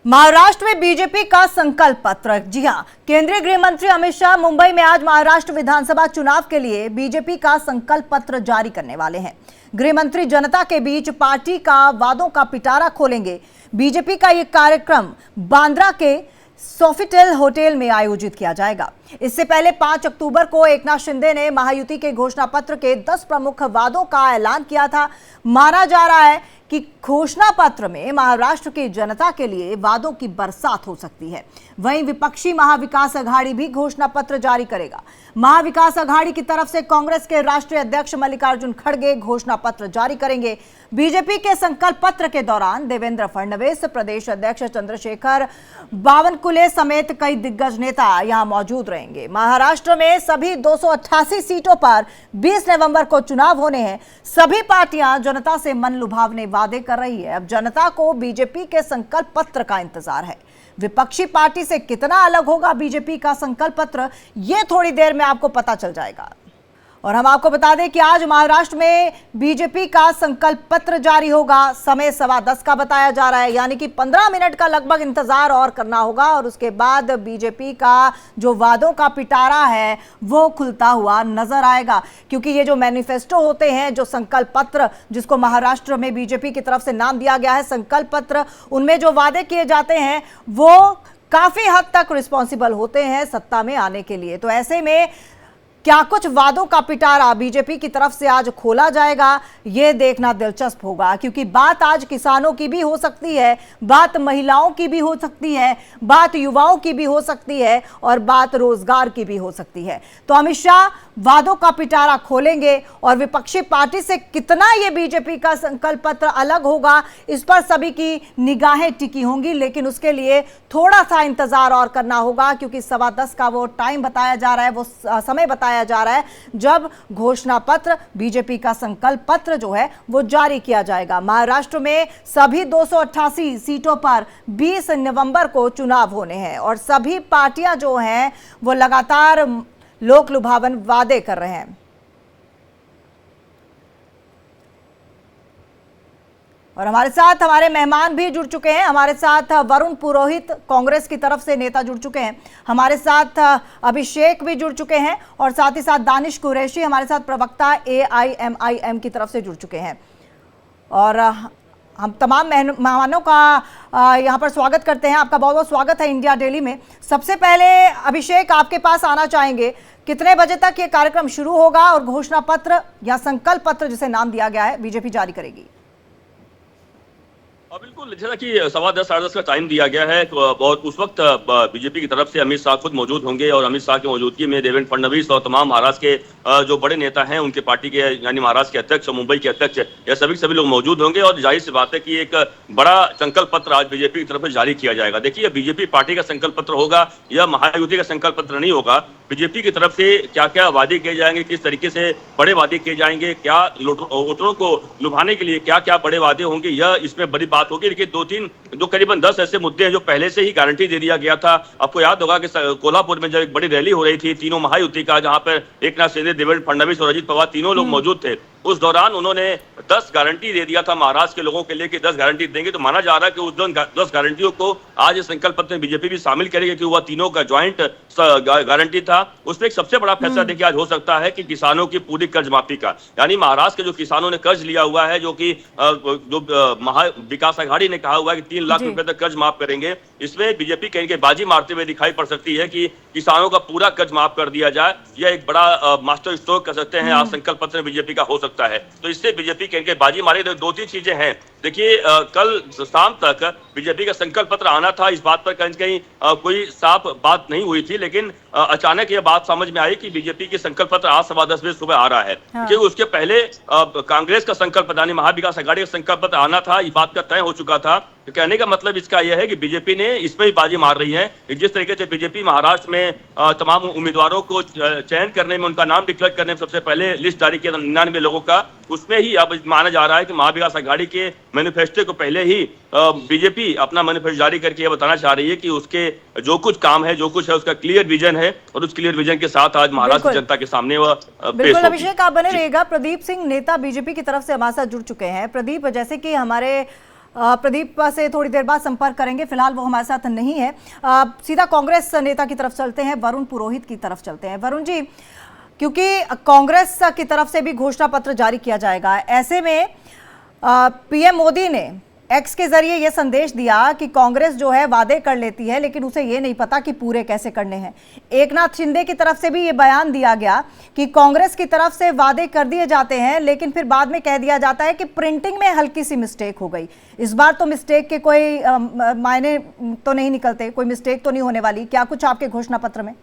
महाराष्ट्र में बीजेपी का संकल्प पत्र। जी हां, केंद्रीय गृह मंत्री अमित शाह मुंबई में आज महाराष्ट्र विधानसभा चुनाव के लिए बीजेपी का संकल्प पत्र जारी करने वाले हैं। गृह मंत्री जनता के बीच पार्टी का वादों का पिटारा खोलेंगे। बीजेपी का यह कार्यक्रम बांद्रा के सोफिटेल होटल में आयोजित किया जाएगा। इससे पहले 5 अक्टूबर को एकनाथ शिंदे ने महायुति के घोषणा पत्र के 10 प्रमुख वादों का ऐलान किया था। माना जा रहा है कि घोषणा पत्र में महाराष्ट्र की जनता के लिए वादों की बरसात हो सकती है। वहीं विपक्षी महाविकास अघाड़ी भी घोषणा पत्र जारी करेगा। महाविकास अघाड़ी की तरफ से कांग्रेस के राष्ट्रीय अध्यक्ष मल्लिकार्जुन खड़गे घोषणा पत्र जारी करेंगे। बीजेपी के संकल्प पत्र के दौरान देवेंद्र फडणवीस, प्रदेश अध्यक्ष चंद्रशेखर बावनकुले समेत कई दिग्गज नेता यहां मौजूद रहेंगे। महाराष्ट्र में सभी 288 सीटों पर 20 नवंबर को चुनाव होने हैं। सभी पार्टियां जनता से मन लुभावने वादे कर रही है। अब जनता को बीजेपी के संकल्प पत्र का इंतजार है। विपक्षी पार्टी से कितना अलग होगा बीजेपी का संकल्प पत्र, यह थोड़ी देर में आपको पता चल जाएगा। और हम आपको बता दें कि आज महाराष्ट्र में बीजेपी का संकल्प पत्र जारी होगा। समय 10:15 का बताया जा रहा है, यानी कि 15 मिनट का लगभग इंतजार और करना होगा और उसके बाद बीजेपी का जो वादों का पिटारा है वो खुलता हुआ नजर आएगा। क्योंकि ये जो मैनिफेस्टो होते हैं, जो संकल्प पत्र जिसको महाराष्ट्र में बीजेपी की तरफ से नाम दिया गया है संकल्प पत्र, उनमें जो वादे किए जाते हैं वो काफी हद तक रिस्पॉन्सिबल होते हैं सत्ता में आने के लिए। तो ऐसे में क्या कुछ वादों का पिटारा बीजेपी की तरफ से आज खोला जाएगा, यह देखना दिलचस्प होगा। क्योंकि बात आज किसानों की भी हो सकती है, बात महिलाओं की भी हो सकती है, बात युवाओं की भी हो सकती है और बात रोजगार की भी हो सकती है। तो अमित शाह वादों का पिटारा खोलेंगे और विपक्षी पार्टी से कितना यह बीजेपी का संकल्प पत्र अलग होगा, इस पर सभी की निगाहें टिकी होंगी। लेकिन उसके लिए थोड़ा सा इंतजार और करना होगा, क्योंकि 10:15 का वो टाइम बताया जा रहा है, वो समय बताया जा रहा है जब घोषणा पत्र, बीजेपी का संकल्प पत्र जो है वो जारी किया जाएगा। महाराष्ट्र में सभी 288 सीटों पर 20 नवंबर को चुनाव होने हैं और सभी पार्टियां जो हैं वो लगातार लोक लुभावन वादे कर रहे हैं। और हमारे साथ हमारे मेहमान भी जुड़ चुके हैं। हमारे साथ वरुण पुरोहित कांग्रेस की तरफ से नेता जुड़ चुके हैं, हमारे साथ अभिषेक भी जुड़ चुके हैं और साथ ही साथ दानिश कुरैशी हमारे साथ प्रवक्ता AIMIM की तरफ से जुड़ चुके हैं। और हम तमाम मेहमानों का यहाँ पर स्वागत करते हैं। आपका बहुत बहुत स्वागत है इंडिया डेली में। सबसे पहले अभिषेक, आपके पास आना चाहेंगे, कितने बजे तक ये कार्यक्रम शुरू होगा और घोषणा पत्र या संकल्प पत्र जिसे नाम दिया गया है बीजेपी जारी करेगी? बिल्कुल, जैसा कि 10:15 साढ़े 10 का टाइम दिया गया है और उस वक्त बीजेपी की तरफ से अमित शाह खुद मौजूद होंगे और अमित शाह की मौजूदगी में देवेंद्र फडणवीस और तमाम महाराष्ट्र के जो बड़े नेता हैं उनके पार्टी के, यानी महाराष्ट्र के अध्यक्ष, मुंबई के अध्यक्ष, ये सभी लोग मौजूद होंगे। और जाहिर सी बात है कि एक बड़ा संकल्प पत्र आज बीजेपी की तरफ से जारी किया जाएगा। देखिए, बीजेपी पार्टी का संकल्प पत्र होगा या महायुति का संकल्प पत्र नहीं होगा। बीजेपी की तरफ से क्या क्या वादे किए जाएंगे, किस तरीके से बड़े वादे किए जाएंगे, क्या वोटरों को लुभाने के लिए क्या क्या बड़े वादे होंगे, यह इसमें बड़ी बात होगी। लेकिन करीबन 10 ऐसे मुद्दे हैं जो पहले से ही गारंटी दे दिया गया था। आपको याद होगा कि कोल्हापुर में जब एक बड़ी रैली हो रही थी तीनों महायुति का, जहां पर एकनाथ शिंदे, देवेंद्र फडणवीस और अजित पवार तीनों लोग मौजूद थे, उस दौरान उन्होंने 10 गारंटी दे दिया था महाराष्ट्र के लोगों के लिए कि 10 गारंटी देंगे। तो माना जा रहा है कि उस 10 गारंटियों को आज इस संकल्प पत्र में बीजेपी भी शामिल करेगी, कि वह तीनों का ज्वाइंट गारंटी था। उसमें एक सबसे बड़ा फैसला देखिए आज हो सकता है कि किसानों की पूरी कर्ज माफी का, यानी महाराष्ट्र के जो किसानों ने कर्ज लिया हुआ है, जो कि महाविकास अघाड़ी ने कहा हुआ है कि 3 लाख रुपए तक कर्ज माफ करेंगे, इसमें बीजेपी कहीं के बाजी मारते हुए दिखाई पड़ सकती है कि किसानों का पूरा कर्ज माफ कर दिया जाए। यह एक बड़ा मास्टर स्ट्रोक कर सकते हैं आज संकल्प पत्र में बीजेपी का हो सकता है। तो इससे बीजेपी कहीं के बाजी मारे। 2-3 चीजें हैं। देखिए, कल शाम तक बीजेपी का संकल्प पत्र आना था, इस बात पर कहीं कोई साफ बात नहीं हुई थी। लेकिन अचानक यह बात समझ में आई कि बीजेपी की संकल्प पत्र आज 10:15 बजे सुबह आ रहा है। क्योंकि उसके पहले कांग्रेस का संकल्प पत्र, यानी महाविकास अघाड़ी का संकल्प पत्र आना था, इस बात का तय हो चुका था। तो कहने का मतलब इसका यह है कि बीजेपी ने इसमें ही बाजी मार रही है। जिस तरीके से बीजेपी महाराष्ट्र में तमाम उम्मीदवारों को चयन करने में, उनका नाम डिक्लेयर करने में सबसे पहले लिस्ट जारी किया था 99 लोगों का, उसमें ही अब माना जा रहा है कि महाविकास अघाड़ी के मैनिफेस्टो को पहले ही बीजेपी अपना मैनिफेस्टो जारी करके यह बताना चाह रही है कि उसके जो कुछ काम है, जो कुछ है, उसका क्लियर विजन है और उस क्लियर विजन के साथ आज महाराष्ट्र जनता के सामने वह पेश होगी। अभिषेक, आप बने रहिएगा। प्रदीप सिंह नेता बीजेपी की तरफ से हमारे साथ जुड़ चुके हैं। प्रदीप, जैसे कि हमारे प्रदीप से थोड़ी देर बाद संपर्क करेंगे, फिलहाल वो हमारे साथ नहीं है। सीधा कांग्रेस नेता की तरफ चलते हैं, वरुण पुरोहित की तरफ चलते हैं। वरुण जी, क्योंकि कांग्रेस की तरफ से भी घोषणा पत्र जारी किया जाएगा, ऐसे में पीएम मोदी ने एक्स के जरिए यह संदेश दिया कि कांग्रेस जो है वादे कर लेती है लेकिन उसे ये नहीं पता कि पूरे कैसे करने हैं। एकनाथ शिंदे की तरफ से भी ये बयान दिया गया कि कांग्रेस की तरफ से वादे कर दिए जाते हैं लेकिन फिर बाद में कह दिया जाता है कि प्रिंटिंग में हल्की सी मिस्टेक हो गई। इस बार तो मिस्टेक के कोई मायने तो नहीं निकलते, कोई मिस्टेक तो नहीं होने वाली, क्या कुछ आपके घोषणा पत्र में?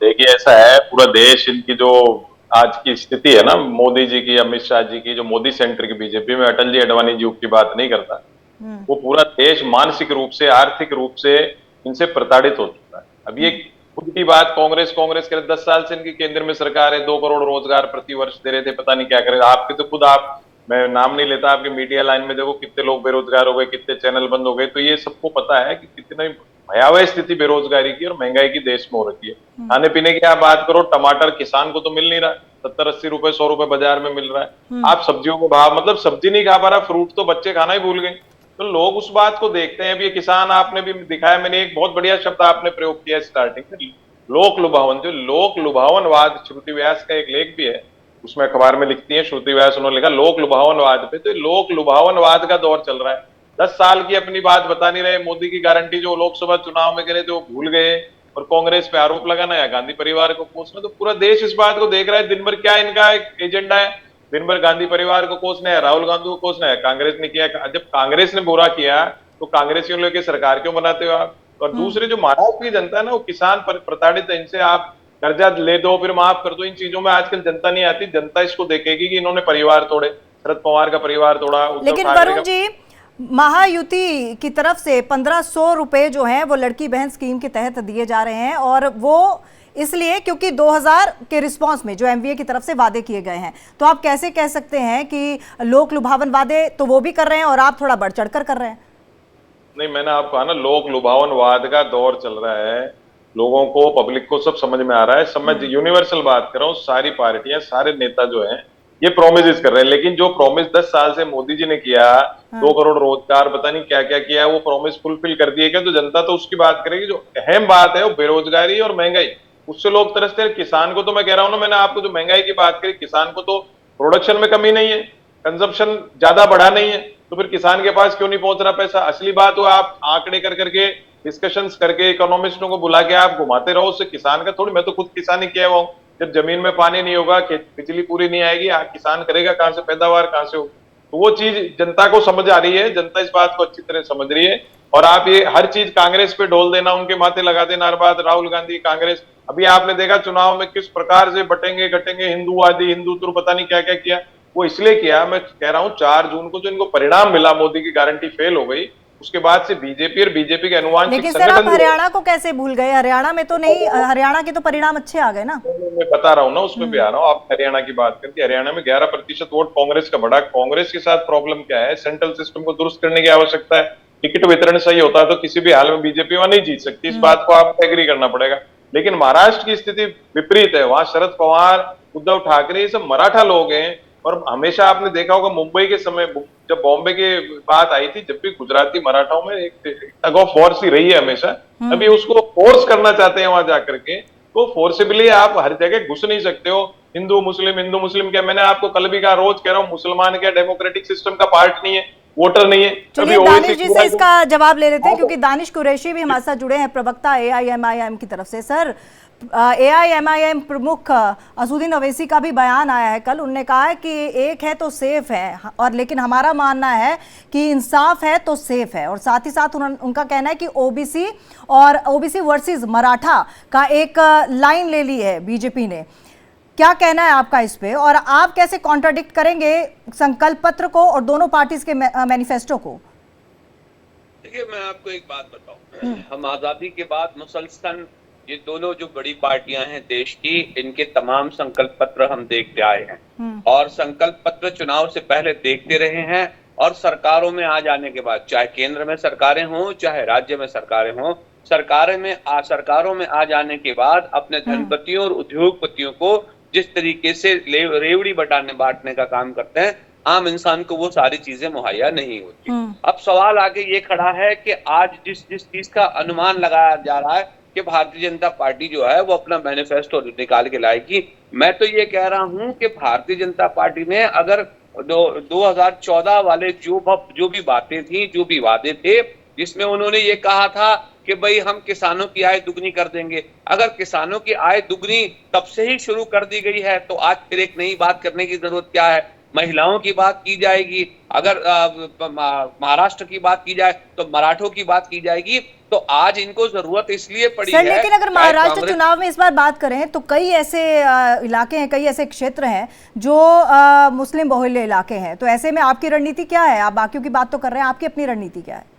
देखिए, ऐसा है, पूरा देश इनकी जो आज की स्थिति है ना, मोदी जी की, अमित शाह जी की, जो मोदी सेंटर की बीजेपी में अटल जी अडवाणी जी की बात नहीं करता, वो पूरा देश मानसिक रूप से, आर्थिक रूप से इनसे प्रताड़ित हो चुका है। अब ये खुद की बात कांग्रेस करे, 10 साल से इनकी केंद्र में सरकार है, 2 करोड़ रोजगार प्रति वर्ष दे रहे थे, पता नहीं क्या करे। आपके तो खुद, आप, मैं नाम नहीं लेता, आपके मीडिया लाइन में देखो कितने लोग बेरोजगार हो गए, कितने चैनल बंद हो गए। तो ये सबको पता है कि कितनी भयावह स्थिति बेरोजगारी की और महंगाई की देश में हो रखी है। खाने पीने की आप बात करो, टमाटर किसान को तो मिल नहीं रहा, 70-80 रुपए, 100 रुपए बाजार में मिल रहा है। आप सब्जियों को भाव, मतलब सब्जी नहीं खा पा रहा, फ्रूट तो बच्चे खाना ही भूल गए। तो लोग उस बात को देखते हैं। अब ये किसान, आपने भी दिखाया, मैंने एक बहुत बढ़िया शब्द आपने प्रयोग किया स्टार्टिंग में, लोक लुभावन। जो लोक लुभावनवाद, श्रुति व्यास का एक लेख भी है, उसमें अखबार में लिखती है श्रुति व्यास, उन्होंने लिखा लोक लुभावनवाद पे। तो लोक लुभावनवाद का दौर चल रहा है। 10 साल की अपनी बात बता नहीं रहे, मोदी की गारंटी जो लोकसभा चुनाव में करे थे वो भूल गए, और कांग्रेस पे आरोप लगाना या गांधी परिवार को कोसना। तो पूरा देश इस बात को देख रहा है, दिन भर क्या इनका एक एजेंडा है, दिन भर गांधी परिवार को कोसना है, राहुल गांधी को कोसना है। कांग्रेस ने किया, जब कांग्रेस ने बुरा किया तो कांग्रेसियों लेके सरकार क्यों बनाते हो आप? और दूसरे जो महाराष्ट्र की जनता है ना, वो किसान प्रताड़ित है, इनसे आप कर्जा ले दो फिर माफ कर दो, इन चीजों में आजकल जनता नहीं आती। जनता इसको देखेगी कि इन्होंने परिवार तोड़े, शरद पवार का परिवार तोड़ा। लेकिन वरुण जी, महायुति की तरफ से 1500 रुपए जो हैं वो लड़की बहन स्कीम के तहत दिए जा रहे हैं, और वो इसलिए क्योंकि 2000 के रिस्पांस में जो एमवीए की तरफ से वादे किए गए हैं। तो आप कैसे कह सकते हैं कि लोक लुभावन वादे तो वो भी कर रहे हैं और आप थोड़ा बढ़ चढ़कर कर रहे हैं? नहीं, मैंने आपको कहा ना, लोक लुभावनवाद का दौर चल रहा है, लोगों को, पब्लिक को सब समझ में आ रहा है। समझ यूनिवर्सल बात कर रहा हूँ, सारी पार्टियां, सारे नेता जो हैं ये प्रोमिस कर रहे हैं, लेकिन जो प्रोमिस 10 साल से मोदी जी ने किया, 2 करोड़ रोजगार, पता नहीं क्या क्या किया, वो प्रोमिस फुलफिल कर दिए क्या? तो जनता तो उसकी बात करेगी। जो अहम बात है वो बेरोजगारी और महंगाई, उससे लोग तरसते हैं। किसान को तो मैं कह रहा हूं ना, मैंने आपको जो महंगाई की बात करी, किसान को तो प्रोडक्शन में कमी नहीं है, कंजप्शन ज्यादा बढ़ा नहीं है, तो फिर किसान के पास क्यों नहीं पहुंच रहा पैसा? असली बात हो, आप आंकड़े कर करके, डिस्कशंस करके, इकोनॉमिस्टों को बुला के आप घुमाते रहो, उससे किसान का थोड़ी, मैं तो खुद किसानी किया हुआ हूं। जब जमीन में पानी नहीं होगा, बिजली पूरी नहीं आएगी, किसान करेगा कहां से, पैदावार कहां से होगी? तो वो चीज जनता को समझ आ रही है, जनता इस बात को अच्छी तरह समझ रही है। और आप ये हर चीज कांग्रेस पे ढोल देना, उनके माथे लगा देना हर बात, राहुल गांधी, कांग्रेस। अभी आपने देखा चुनाव में किस प्रकार से बटेंगे घटेंगे, हिंदूवादी, हिंदुत्व, पता नहीं क्या क्या किया। वो इसलिए किया, मैं कह रहा हूं 4 जून को जो इनको परिणाम मिला, मोदी की गारंटी फेल हो गई, उसके बाद से बीजेपी और बीजेपी के अनुवांशिक लेकिन सर, आप हरियाणा को कैसे भूल गए? हरियाणा में तो नहीं, हरियाणा के तो परिणाम अच्छे आ गए ना। मैं बता रहा हूँ ना, उसमें भी आ रहा हूँ। आप हरियाणा की बात करके, हरियाणा में 11% वोट कांग्रेस का बढ़ा। कांग्रेस के साथ प्रॉब्लम क्या है? सेंट्रल सिस्टम को दुरुस्त करने की आवश्यकता है। टिकट वितरण सही होता तो किसी भी हाल में बीजेपी वहां नहीं जीत सकती, इस बात को आप एग्री करना पड़ेगा। लेकिन महाराष्ट्र की स्थिति विपरीत है, वहां शरद पवार, उद्धव ठाकरे, ये सब मराठा लोग हैं। और हमेशा आपने देखा होगा मुंबई के समय, जब बॉम्बे की बात आई थी, जब भी गुजराती मराठाओं में एक टग ऑफ वॉर सी रही है हमेशा। अभी उसको फोर्स करना चाहते हैं वहां जाकर के, तो फोर्सिबली आप हर जगह घुस नहीं सकते हो। हिंदू मुस्लिम क्या, मैंने आपको कल भी कहा, रोज कह रहा हूँ, मुसलमान क्या डेमोक्रेटिक सिस्टम का पार्ट नहीं है, वोटर नहीं है। चलिए दानिश जी से इसका जवाब ले लेते हैं, क्योंकि दानिश कुरैशी भी हमारे साथ जुड़े हैं, प्रवक्ता एआईएमआईएम की तरफ से। सर, एआईएमआईएम प्रमुख असदुद्दीन ओवैसी का भी बयान आया है कल। उन्होंने कहा है कि एक है तो सेफ है, और लेकिन हमारा मानना है कि इंसाफ है तो सेफ है। और साथ ही साथ उनका कहना है कि ओबीसी और ओबीसी वर्सेस मराठा का एक लाइन ले ली है बीजेपी ने। क्या कहना है आपका इस पे, और आप कैसे कॉन्ट्राडिक्ट करेंगे संकल्प पत्र को और दोनों पार्टीज के मैनिफेस्टो को? देखिए, मैं आपको एक बात बताऊं, हम आजादी के बाद मुसलसल ये दोनों जो बड़ी पार्टियां हैं देश की, इनके तमाम संकल्प पत्र हम देखते आए हैं, और संकल्प पत्र चुनाव से पहले देखते रहे हैं, और सरकारों में आ जाने के बाद, चाहे केंद्र में सरकारें हों चाहे राज्य में सरकारें हों, सरकारों में आ जाने के बाद अपने धनपतियों और उद्योगपतियों को जिस तरीके से रेवड़ी बांटने का काम करते हैं, आम इंसान को वो सारी चीजें मुहैया नहीं होती। अब सवाल आगे ये खड़ा है कि आज जिस जिस चीज का अनुमान लगाया जा रहा है कि भारतीय जनता पार्टी जो है वो अपना मैनिफेस्टो निकाल के लाएगी, मैं तो ये कह रहा हूं कि भारतीय जनता पार्टी ने अगर 2014 वाले जो भी बातें थी, जो भी वादे थे, जिसमें उन्होंने ये कहा था कि भाई हम किसानों की आय दुगनी कर देंगे, अगर किसानों की आय दुगनी तब से ही शुरू कर दी गई है तो आज फिर एक नई बात करने की जरूरत क्या है? महिलाओं की बात की जाएगी, अगर महाराष्ट्र की बात की जाए तो मराठों की बात की जाएगी, तो आज इनको जरूरत इसलिए पड़ी सर, है। लेकिन अगर महाराष्ट्र चुनाव में इस बार बात करें तो कई ऐसे इलाके हैं, कई ऐसे क्षेत्र हैं जो मुस्लिम बहुल इलाके हैं, तो ऐसे में आपकी रणनीति क्या है? आप बाकियों की बात तो कर रहे हैं, आपकी अपनी रणनीति क्या है?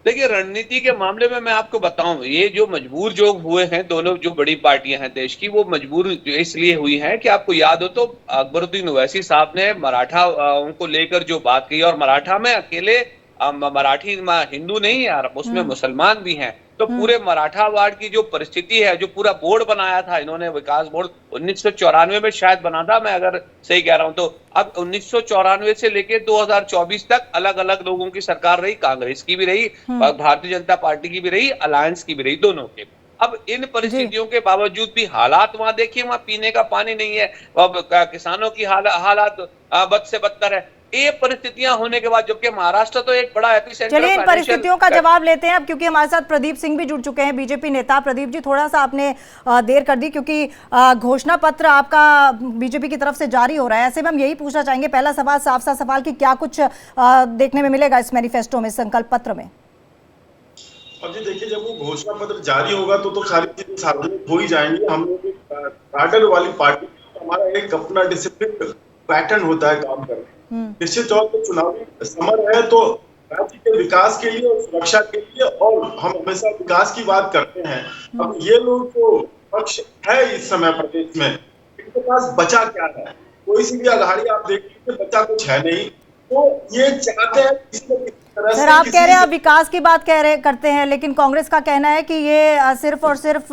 देखिए, रणनीति के मामले में मैं आपको बताऊं, ये जो मजबूर जो हुए हैं दोनों जो बड़ी पार्टियां हैं देश की, वो मजबूर इसलिए हुई हैं कि आपको याद हो तो अकबरुद्दीन ओवैसी साहब ने मराठा उनको लेकर जो बात की, और मराठा में अकेले मराठी हिंदू नहीं है, उसमें मुसलमान भी हैं, तो पूरे मराठा वार्ड की जो परिस्थिति है, जो पूरा बोर्ड बनाया था इन्होंने, विकास बोर्ड 1994 में शायद बना था, मैं अगर सही कह रहा हूं तो। अब 1994 से लेके 2024 तक अलग अलग लोगों की सरकार रही, कांग्रेस की भी रही, भारतीय जनता पार्टी की भी रही, अलायंस की भी रही, दोनों के। अब इन परिस्थितियों के बावजूद भी हालात वहां देखिए, वहां पीने का पानी नहीं है, अब किसानों की हालात बद से बदतर है। ये परिस्थितियां होने के बाद, जबकि महाराष्ट्र तो एक बड़ा एपिसेंटर। चलिए इन परिस्थितियों का जवाब लेते हैं अब, क्योंकि हमारे साथ प्रदीप सिंह भी जुड़ चुके हैं, बीजेपी नेता। प्रदीप जी, थोड़ा सा आपने देर कर दी क्योंकि घोषणा पत्र आपका बीजेपी की तरफ से जारी हो रहा है। ऐसे में हम यही पूछना चाहेंगे, पहला सवाल साफ साफ सवाल कि क्या कुछ देखने में मिलेगा इस मैनिफेस्टो में, संकल्प पत्र में? अब जी देखिए, जब वो घोषणा पत्र जारी होगा तो सारी चीजें सार्वजनिक हो ही जाएंगी। हम लोग कार्डर वाली पार्टी, हमारा एक अपना डिसिप्लिन पैटर्न होता है काम करने। निश्चित तौर पर चुनावी समर है तो राज्य के विकास के लिए और सुरक्षा के लिए, और हम हमेशा विकास की बात करते हैं। अब ये लोग जो पक्ष है इस समय प्रदेश में, इनके पास बचा क्या है? कोई सी भी अघाड़ी आप देख लीजिए, बचा कुछ है नहीं। तो ये चाहते हैं किसी न किसी तरह से। सर, आप कह रहे हैं आप विकास की बात करते हैं, लेकिन कांग्रेस का कहना है कि ये सिर्फ और सिर्फ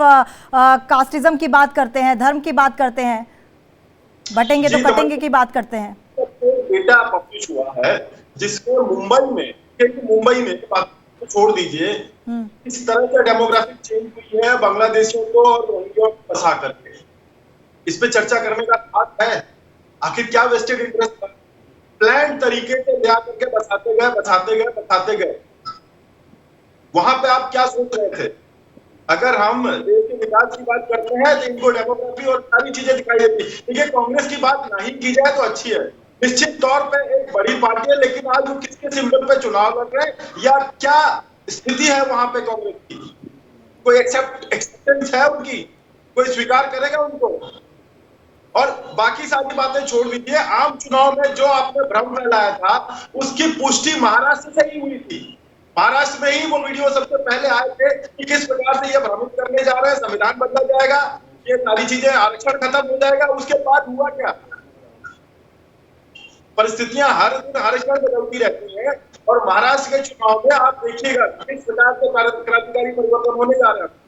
कास्टिज्म की बात करते हैं, धर्म की बात करते हैं, बटेंगे तो कटेंगे की बात करते हैं। डेटा पब्लिश हुआ है जिसको मुंबई में तो छोड़ दीजिए, इस तरह से डेमोग्राफिक चेंज हुई है बांग्लादेशियों को और रोहिंग्या को बसा करके। इस पे चर्चा करने का बात है। आखिर क्या वेस्टेड इंटरेस्ट, प्लान तरीके से ले आकर के बसाते गए। वहां पे आप क्या सोच रहे थे? अगर हम देश के विकास की बात करते हैं तो इनको डेमोग्राफी और सारी चीजें दिखाई देती। देखिए, कांग्रेस की बात नहीं की जाए तो अच्छी है, निश्चित तौर पे एक बड़ी पार्टी है, लेकिन आज वो किसके सिंबल पे चुनाव लड़ रहे हैं या क्या स्थिति है वहां पे कांग्रेस की? कोई एक्सेप्टेंस है उनकी? कोई स्वीकार करेगा उनको? और बाकी सारी बातें छोड़ दीजिए, आम चुनाव में जो आपने भ्रम फैलाया था उसकी पुष्टि महाराष्ट्र से ही हुई थी। महाराष्ट्र में ही वो वीडियो सबसे पहले आए थे कि किस प्रकार से ये भ्रमित करने जा रहे हैं, संविधान बदला जाएगा, ये सारी चीजें, आरक्षण खत्म हो जाएगा। उसके बाद हुआ क्या? परिस्थितियां हर दिन हर क्षण बदलती रहती हैं, और महाराष्ट्र के चुनाव में आप देखिएगा किस प्रकार से क्रांतिकारी परिवर्तन होने जा रहा है।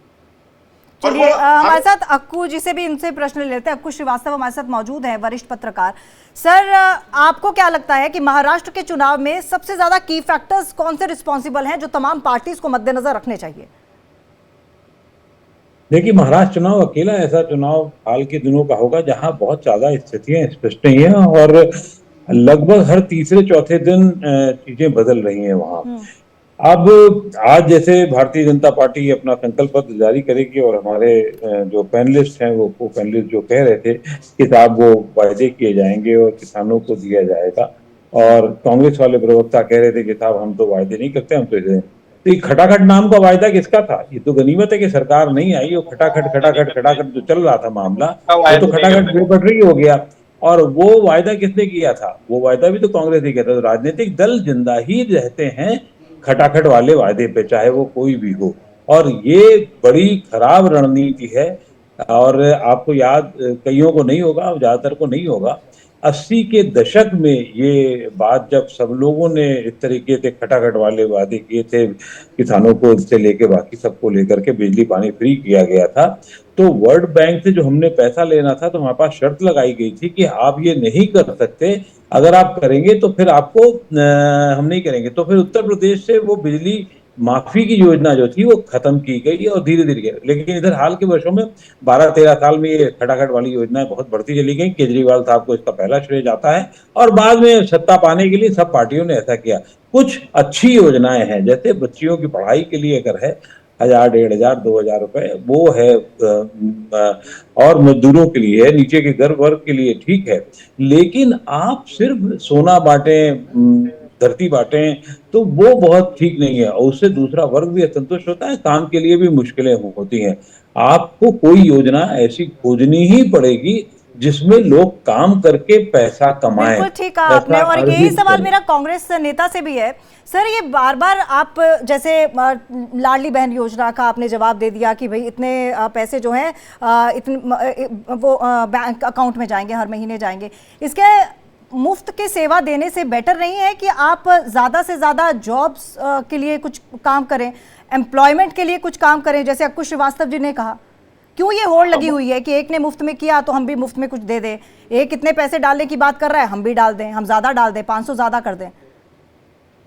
चलिए, हमारे साथ अक्कू जी से भी इनसे प्रश्न लेते हैं। अक्कू श्रीवास्तव हमारे साथ मौजूद हैं, वरिष्ठ पत्रकार। सर, आपको क्या लगता है कि महाराष्ट्र के चुनाव में सबसे ज्यादा की फैक्टर्स कौन से रिस्पॉन्सिबल हैं जो तमाम पार्टीज को मद्देनजर रखने चाहिए? देखिए, महाराष्ट्र चुनाव अकेला ऐसा चुनाव हाल के दिनों का होगा जहां बहुत ज्यादा स्थितियां स्पष्ट नहीं है और लगभग हर तीसरे चौथे दिन चीजें बदल रही हैं वहां। अब आज जैसे भारतीय जनता पार्टी अपना संकल्प पत्र जारी करेगी और हमारे जो पैनलिस्ट हैं वो पैनलिस्ट जो कह रहे थे कि साहब वो वायदे किए जाएंगे और किसानों को दिया जाएगा, और कांग्रेस वाले प्रवक्ता कह रहे थे कि साहब हम तो वायदे नहीं करते, हम तो ये खटाखट नाम का वायदा किसका था? ये तो गनीमत है कि सरकार नहीं आई, वो खटाखट जो चल रहा था मामला, वो तो खटाखट बेपटरी हो गया। और वो वायदा किसने किया था? वो वायदा भी तो कांग्रेस ने किया था। तो राजनीतिक दल जिंदा ही रहते हैं खटाखट वाले वायदे पे, चाहे वो कोई भी हो, और ये बड़ी खराब रणनीति है। और आपको याद, कईयों को नहीं होगा, ज्यादातर को नहीं होगा, 80 के दशक में ये बात जब सब लोगों ने इस तरीके से खटाखट वाले वादे किए थे, किसानों को से लेके बाकी सबको लेकर के बिजली पानी फ्री किया गया था, तो वर्ल्ड बैंक से जो हमने पैसा लेना था तो हमारे पास शर्त लगाई गई थी कि आप ये नहीं कर सकते, अगर आप करेंगे तो फिर आपको हम नहीं करेंगे। तो फिर उत्तर प्रदेश से वो बिजली माफी की योजना जो थी वो खत्म की गई और धीरे धीरे, लेकिन इधर हाल के वर्षों में 12-13 साल में ये खटाखट वाली योजनाएं बहुत बढ़ती चली गई। केजरीवाल साहब को इसका पहला श्रेय जाता है और बाद में सत्ता पाने के लिए सब पार्टियों ने ऐसा किया। कुछ अच्छी योजनाएं हैं, जैसे बच्चियों की पढ़ाई के लिए अगर है 1000, 1500, 2000 रुपए वो है, और मजदूरों के लिए है, नीचे के घर वर्ग के लिए ठीक है, लेकिन आप सिर्फ सोना बांटें, धरती बांटें तो वो बहुत ठीक नहीं है और उससे दूसरा वर्ग भी असंतुष्ट होता है, काम के लिए भी मुश्किलें होती हैं। आपको कोई योजना ऐसी खोजनी ही पड़ेगी जिसमें लोग काम करके पैसा कमाएं। बिल्कुल ठीक कहा आपने, और यही सवाल मेरा कांग्रेस नेता से भी है। सर, ये बार बार आप जैसे लाडली बहन योजना का आपने जवाब दे दिया कि भाई इतने पैसे जो हैं इतने वो बैंक अकाउंट में जाएंगे, हर महीने जाएंगे। इसके मुफ्त की सेवा देने से बेटर नहीं है कि आप ज़्यादा से ज़्यादा जॉब्स के लिए कुछ काम करें, एम्प्लॉयमेंट के लिए कुछ काम करें, जैसे अक्कुश श्रीवास्तव जी ने कहा? क्यों ये होड़ लगी हुई है कि एक ने मुफ्त में किया तो हम भी मुफ्त में कुछ दे दें, एक इतने पैसे डालने की बात कर रहा है हम भी डाल दें, हम ज्यादा डाल दें, 500 ज्यादा कर दें?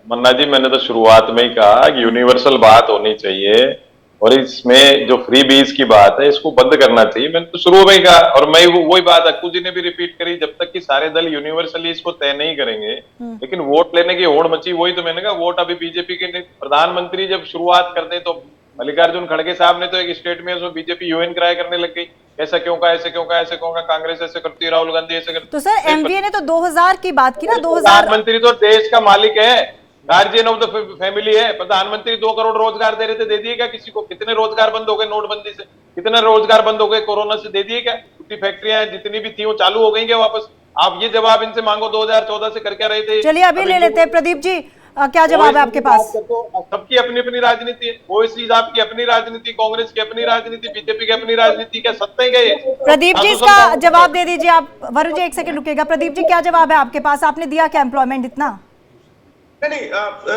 मन्ना जी, मैंने तो शुरुआत में ही कहा कि यूनिवर्सल बात होनी चाहिए और इसमें जो फ्री बीज की बात है इसको बंद करना चाहिए। मैंने तो शुरू में ही कहा और मैं वही बात अक्कू जी ने भी रिपीट करी, जब तक कि सारे दल यूनिवर्सली इसको तय नहीं करेंगे, लेकिन वोट लेने की होड़ मची। वही तो मैंने कहा, वोट अभी बीजेपी के प्रधानमंत्री जब शुरुआत करते तो मल्लिकार्जुन खड़गे साहब ने तो एक स्टेट में उसमें बीजेपी यूएन क्राई करने लग गई, ऐसा क्यों का, ऐसे क्यों का, ऐसे क्यों का, कांग्रेस ऐसे करती है, राहुल गांधी ऐसे करती। तो सर एमवीए ने तो 2000 की बात की ना, 2000। प्रधानमंत्री तो देश का मालिक है, गार्जियन ऑफ द फैमिली है। प्रधानमंत्री 2 करोड़ रोजगार दे रहे थे, दे दिए क्या किसी को? कितने रोजगार बंद हो गए नोटबंदी से? कितने रोजगार बंद हो गए कोरोना से? दे दिए क्या? उतनी फैक्ट्रियां जितनी भी थी वो चालू हो गई क्या वापस? आप ये जवाब इनसे मांगो 2014 से करके रहे थे। चलिए अभी ले लेते हैं प्रदीप जी, क्या जवाब है आपके पास? सबकी अपनी अपनी राजनीति है, ओवैसी आपकी अपनी राजनीति, कांग्रेस की अपनी राजनीति, बीजेपी की अपनी राजनीति, क्या सत्ता है क्या ये? प्रदीप जी इसका जवाब दे दीजिए आप। वरुण जी 1 सेकंड रुकेगा। प्रदीप जी क्या जवाब है आपके पास? आपने दिया क्या एम्प्लॉयमेंट इतना? नहीं,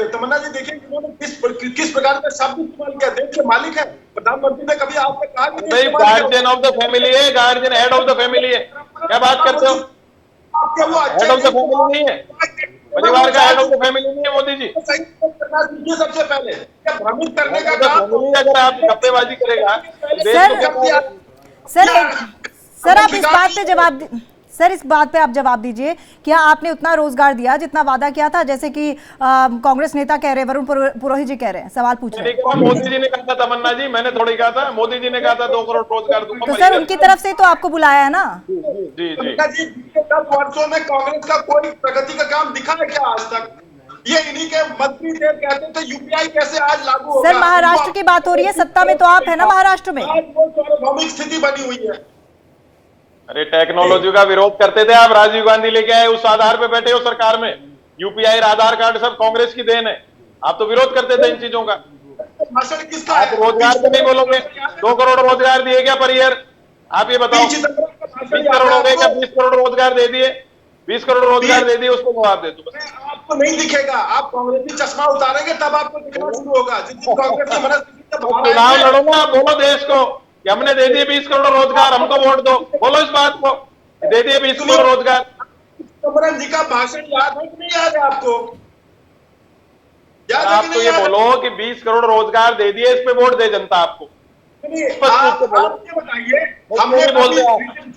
तमन्ना जी देखिए इन्होंने किस प्रकार का शब्द इस्तेमाल किया। देश के मालिक है प्रधानमंत्री ने, कभी आपने कहा कि गार्जियन ऑफ द फैमिली है, guardian head of the family है, क्या बात करते हो? हेड ऑफ द फैमिली नहीं है, परिवार का हेड ऑफ द फैमिली नहीं है मोदी जी। सबसे पहले भ्रमित करने का काम, अगर आप गप्पेबाजी करेगा सर आप इस बात पे जवाब सर इस बात पे आप जवाब दीजिए, क्या आपने उतना रोजगार दिया जितना वादा किया था, जैसे कि कांग्रेस नेता कह रहे हैं, वरुण पुरोहित जी कह रहे हैं, सवाल पूछ रहे हैं? मोदी जी ने कहा था तमन्ना जी, मैंने थोड़ी कहा था, मोदी जी ने कहा था 2 करोड़ रोजगार दूंगा। तो सर उनकी तरफ से तो आपको बुलाया है ना? जी जी। 10 वर्षों में कांग्रेस का कोई प्रगति का काम दिखा है क्या आज तक? ये इन्हीं के मंत्री थे, कहते थे यूपीआई कैसे आज लागू होगा। सर महाराष्ट्र की बात हो रही है, सत्ता में तो आप है ना महाराष्ट्र में? सार्वभौमिक स्थिति बनी हुई है। अरे टेक्नोलॉजी का विरोध करते थे आप, राजीव गांधी लेके आए, उस आधार पे बैठे हो सरकार में। यूपीआई, आधार कार्ड सब कांग्रेस की देन है, आप तो विरोध करते थे इन चीजों का। भाषण किसका आप रोजगार तो नहीं बोलोगे? 2 करोड़ रोजगार दिए क्या पर ईयर? आप ये बताओ। 20 करोड़ हो गए क्या? 20 करोड़ रोजगार दे दिए, 20 करोड़ रोजगार दे दिए, उसको जवाब दे दो। आपको नहीं दिखेगा, आप कांग्रेसी चश्मा उतारेंगे तब आपको दिखना शुरू होगा। जिस दिन कांग्रेस की मनस्थिति चुनाव लड़ो ना, बोलो देश को कि हमने दे दिए 20 करोड़ रोजगार, हमको वोट दो, बोलो इस बात को, दे दिए 20 करोड़ रोजगार। कमरन जी का भाषण याद है कि नहीं याद है आपको? याद है आप कि तो नहीं ये याद? बोलो कि 20 करोड़ रोजगार दे दिए, इस पे वोट दे जनता आपको। आप ये बताइए, हमने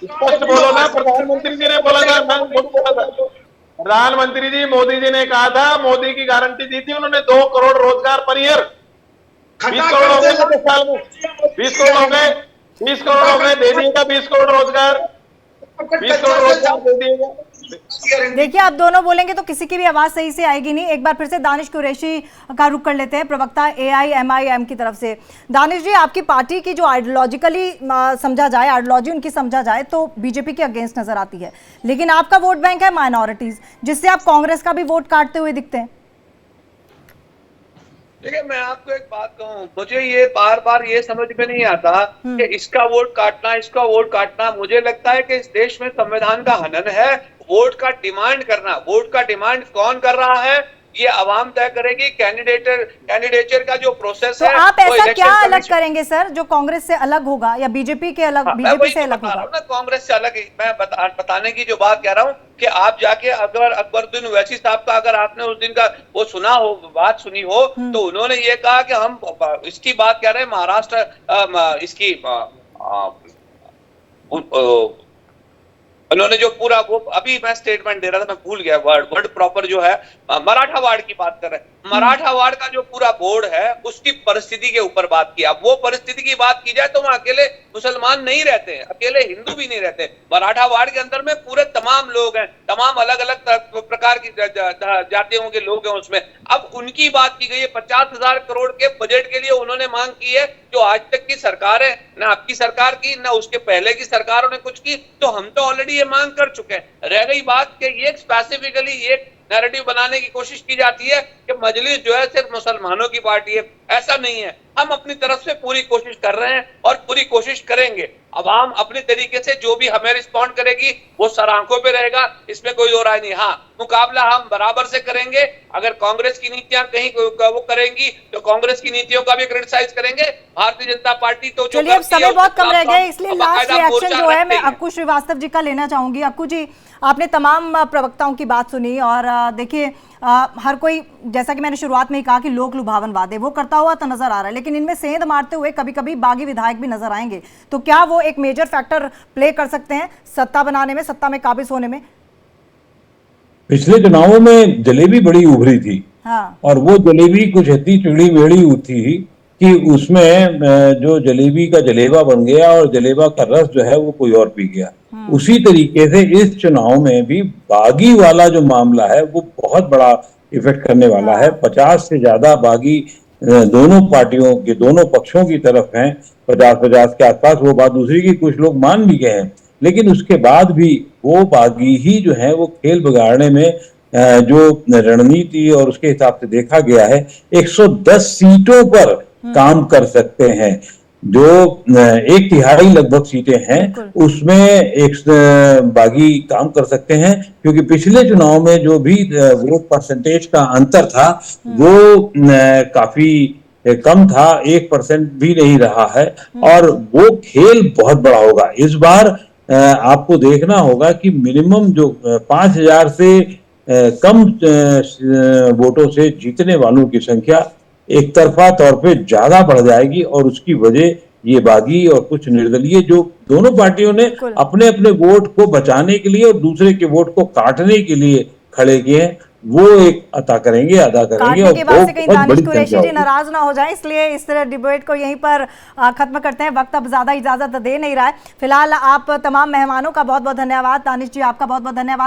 स्पष्ट बोलो ना। प्रधानमंत्री जी ने बोला था, प्रधानमंत्री जी मोदी जी ने कहा था, मोदी की गारंटी दी थी उन्होंने 2 करोड़ रोजगार पर ईयर। 20 करोड़ हो गए 10 साल में, 20 करोड़ हो गए, 20 करोड़ हो गए, दे दिएगा 20 करोड़ रोजगार, 20 करोड़ रोजगार दे दिएगा। देखिए आप दोनों बोलेंगे तो किसी की भी आवाज सही से आएगी नहीं। एक बार फिर से दानिश कुरैशी का रुख कर लेते हैं, प्रवक्ता AIMIM की तरफ से। दानिश जी, आपकी पार्टी की जो आइडियोलॉजिकली समझा जाए, आइडियोलॉजी उनकी समझा जाए तो बीजेपी के अगेंस्ट नजर आती है, लेकिन आपका वोट बैंक है माइनॉरिटीज, जिससे आप कांग्रेस का भी वोट काटते हुए दिखते हैं। देखिए मैं आपको एक बात कहूं, मुझे ये बार बार ये समझ में नहीं आता कि इसका वोट काटना, इसका वोट काटना। मुझे लगता है कि इस देश में संविधान का हनन है, वोट का डिमांड करना, वोट का डिमांड कौन कर रहा है ये अवाम तय करेगी। कैंडिडेचर का जो प्रोसेस तो है, आप वो ऐसा इलेक्शन क्या अलग कमीशन- करेंगे सर जो कांग्रेस से अलग होगा, या बीजेपी के अलग, मैं बीजेपी वही से तो अलग बता रहा होगा? हूं ना, कांग्रेस से अलग। मैं बताने की जो बात कह रहा हूं कि आप जाके अगर अकबरुद्दीन ओवैसी साहब का अगर आपने उस दिन का वो सुना हो, बात सुनी हो, तो उन्होंने ये कहा कि हम इसकी बात कह रहे हैं महाराष्ट्र इसकी उन्होंने जो पूरा वो अभी मैं स्टेटमेंट दे रहा था, मैं भूल गया वर्ड प्रॉपर जो है, मराठा वार्ड की बात कर रहे हैं। मराठा वार्ड का जो पूरा बोर्ड है उसकी परिस्थिति के ऊपर बात की। अब वो परिस्थिति की बात की जाए तो वहां अकेले मुसलमान नहीं रहते हैं, अकेले हिंदू भी नहीं रहते। मराठा वार्ड के अंदर में पूरे तमाम लोग हैं, तमाम अलग अलग प्रकार की जातियों के लोग हैं उसमें। अब उनकी बात की गई है, 50,000 करोड़ के बजट के लिए उन्होंने मांग की है, जो आज तक की सरकार है, ना आपकी सरकार की ना उसके पहले की सरकारों ने कुछ की। तो हम तो ऑलरेडी ये मांग कर चुके हैं। रह गई बात कि ये स्पेसिफिकली ये नैरेटिव बनाने की कोशिश की जाती है कि मजलिस जो है सिर्फ मुसलमानों की पार्टी है। ऐसा नहीं है, हम अपनी तरफ से पूरी कोशिश कर रहे हैं और पूरी कोशिश करेंगे। अवाम अपने तरीके से जो भी हमें रिस्पॉन्ड करेगी वो सर आंखों पे रहेगा, इसमें कोई दो राय नहीं। हाँ, मुकाबला हम बराबर से करेंगे। अगर कांग्रेस की नीतियां कहीं वो करेंगी तो कांग्रेस की नीतियों का भी क्रिटिसाइज करेंगे। भारतीय जनता पार्टी तो जो चलिए अब करती है, समय बहुत उसके कम रह खिलाफ गया, हम इसलिए लास्ट बाकायदा रिएक्शन मोर्चा जो है रखते मैं हैं। अक्कू श्रीवास्तव जी का लेना चाहूंगी। अक्कू जी, आपने तमाम प्रवक्ताओं की बात सुनी और देखिए हर कोई, जैसा कि मैंने शुरुआत में ही कहा कि लोक लुभावन वादे वो करता हुआ तो नजर आ रहा है, लेकिन इनमें सेंध मारते हुए कभी कभी बागी विधायक भी नजर आएंगे। तो क्या वो एक मेजर फैक्टर प्ले कर सकते हैं सत्ता बनाने में, सत्ता में काबिज होने में? पिछले चुनावों में जलेबी बड़ी उभरी थी। हाँ, और वो जलेबी कुछ इतनी चिड़ी मेड़ी थी कि उसमें जो जलेबी का जलेबा बन गया और जलेबा का रस जो है वो कोई और पी गया। उसी तरीके से इस चुनाव में भी बागी वाला जो मामला है वो बहुत बड़ा इफेक्ट करने वाला है। 50 से ज्यादा बागी दोनों पार्टियों के दोनों पक्षों की तरफ हैं, 50-50 के आसपास। वो बात दूसरी की कुछ लोग मान भी गए हैं, लेकिन उसके बाद भी वो बागी ही जो है वो खेल बिगाड़ने में जो रणनीति और उसके हिसाब से देखा गया है 110 सीटों पर काम कर सकते हैं। जो 1/3 लगभग सीटें हैं उसमें एक बागी काम कर सकते हैं, क्योंकि पिछले चुनाव में जो भी वोट परसेंटेज का अंतर था वो काफी कम था, 1% भी नहीं रहा है। और वो खेल बहुत बड़ा होगा इस बार। आपको देखना होगा कि मिनिमम जो 5,000 से कम वोटों से जीतने वालों की संख्या एक तरफा तौर पे ज्यादा बढ़ जाएगी, और उसकी वजह ये बागी और कुछ निर्दलीय जो दोनों पार्टियों ने अपने अपने वोट को बचाने के लिए और दूसरे के वोट को काटने के लिए खड़े किए हैं, वो एक अदा करेंगे काटने के बाद से कहीं दानिश कुरैशी जी होगी। नाराज ना हो जाएं, इसलिए इस डिबेट को यहीं पर खत्म करते हैं। वक्त अब ज्यादा इजाजत दे नहीं रहा है। फिलहाल आप तमाम मेहमानों का बहुत बहुत धन्यवाद। दानिश जी, आपका बहुत बहुत धन्यवाद।